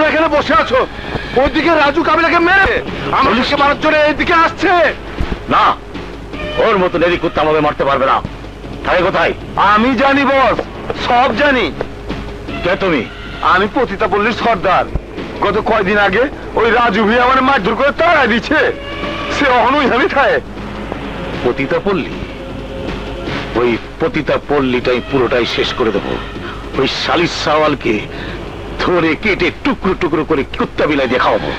তোমরা এখানে বসে আছো, ওইদিকে রাজু কাবিলাকে মেরে আমাদেরকে মারার জন্য এইদিকে আসছে। না, ওর মতন এদিক কুত্তা আমাকে মারতে পারবে না। থাকে কোথায়? আমি জানি বস, সব জানি। কে তুমি? আমি পতিতাপল্লীর সর্দার। গত কয়দিন আগে ওই রাজু ভাই আমার মারধর করে তাড়া দিচ্ছে, সে অহনই আমি খায়। পতিতাপল্লী? ওই পতিতাপল্লীটাই পুরোটাই শেষ করে দেবো। ওই শালির সাওয়ালকে ধরে কেটে টুকরো টুকরো করে কুত্তা বিলাই দিয়ে খাওয়াবো।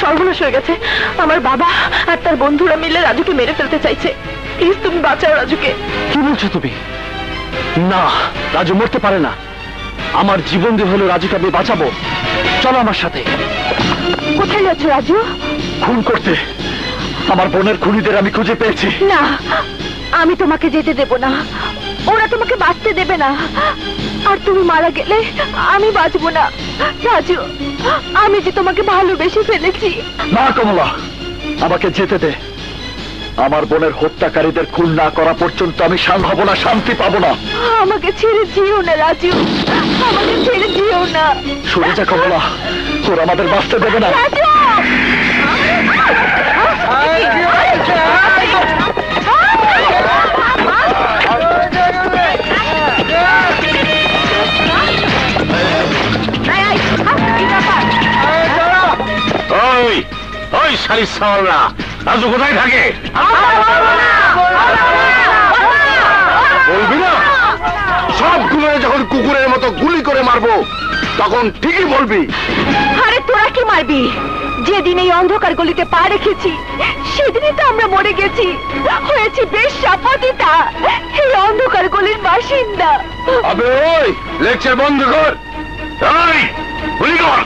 সর্বনাশ হয়ে গেছে। আমার বাবা আর তার বন্ধুরা মিলে রাজুকে মেরে ফেলতে চাইছে। প্লিজ তুমি বাঁচাও রাজুকে। কি বলছো তুমি? না, রাজু মরতে পারে না। আমার জীবন দিয়ে হলো রাজুকে আমি বাঁচাবো। চলো আমার সাথে। কোথায় যাচ্ছ রাজু? খুন করতে। আমার বোনের খুনিদের আমি খুঁজে পেয়েছি। না, আমি তোমাকে যেতে দেব না। ওরা তোমাকে বাঁচতে দেবে না। আর তুমি মারা গেলে আমি বাঁচবো না। রাজু, আমি যে তোমাকে ভালোবেসে ফেলেছি। না কমলা, আমাকে যেতে দে। আমার বোনের হত্যাকারীদের খুন না করা পর্যন্ত আমি শান্ত হব না, শান্তি পাবো না। আমাকে ছেড়ে যেও না রাজু, আমাকে ছেড়ে যেও না। শুনে যা কমলা, ওরা আমাদের বাঁচতে দেবে না। ওই ওই শালির সাওয়ালরা, রাজু কোথায় থাকে? বলবি না? সবগুলো যখন কুকুরের মতো গুলি করে মারবো তখন ঠিকই বলবি। আরে তোরা কি মারবি? যেদিন এই অন্ধকার গলিতে পা রেখেছি সেদিনই তো আমরা মরে গেছি, হয়েছি বেশ সাপতিতা, এই অন্ধকার গলির বাসিন্দা। আবে ওই লেকচার বন্ধ কর। এই গুলি কর।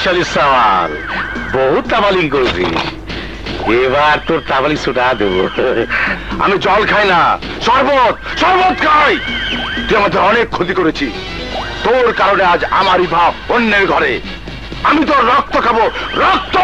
শালির সাওয়াল, বহুত তাবালিং করছিস, এবার তোর তাবালি ছুটা দেবো। আমি জল খাই না, শরবত শরবত খাই। তুই আমাদের অনেক ক্ষতি করেছিস, তোর কারণে আজ আমারই ভাব অন্যের ঘরে। আমি তোর রক্ত খাবো, রক্ত।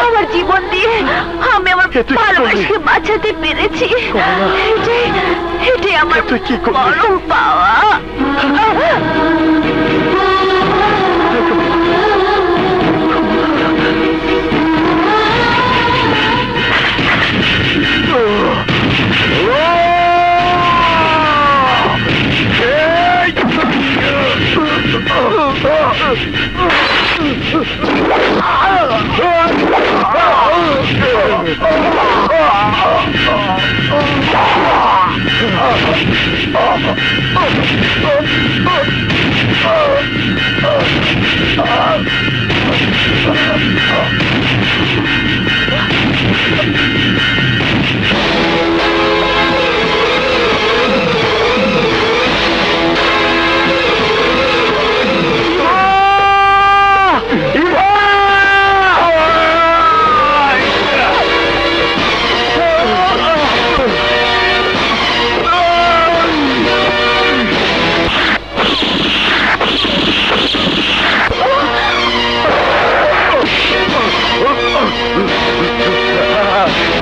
আমার জীবন দিয়ে আমি আমার ভালোবাসাকে বাঁচাতে পেরেছি। এটাই আমার বড় পাওয়া।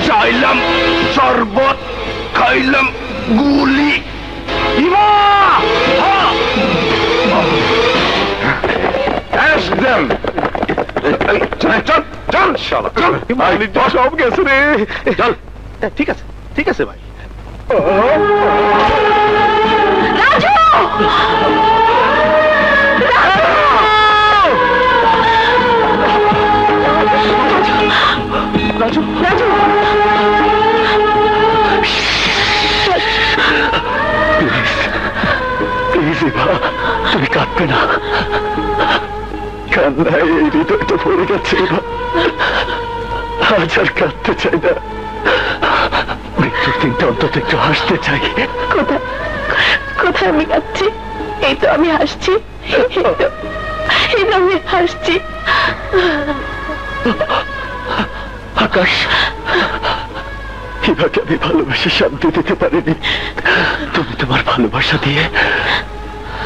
চাইলাম শরবত, খাইলাম গুলি। সব গেছে রে। চল, ঠিক আছে ঠিক আছে ভাই। রাজু রাজু প্লিজ এভা, তুমি কাঁদবে না। কান্নায় এই হৃদয়টা ভরে গেছে এভা, আজ আর কাঁদতে চাই না। মৃত্যুর দিনটা অন্তত একটু হাসতে চাই। কোথায় আমি কাঁদছি? এই তো আমি হাসছি, এই তো আমি হাসছি। আকাশ, এভাকে আমি ভালোবেসে শান্তি দিতে পারিনি। তুমি তোমার ভালোবাসা দিয়ে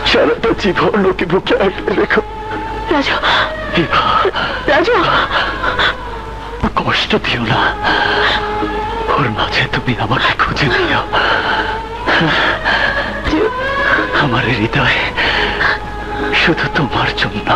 সারাটা জীবন ওকে বুকে আগলে রেখো। রাজু, এভা, রাজু, কষ্ট দিও না। ওর মাঝে তুমি আমাকে খুঁজে নিও। আমার হৃদয় শুধু তোমার জন্য।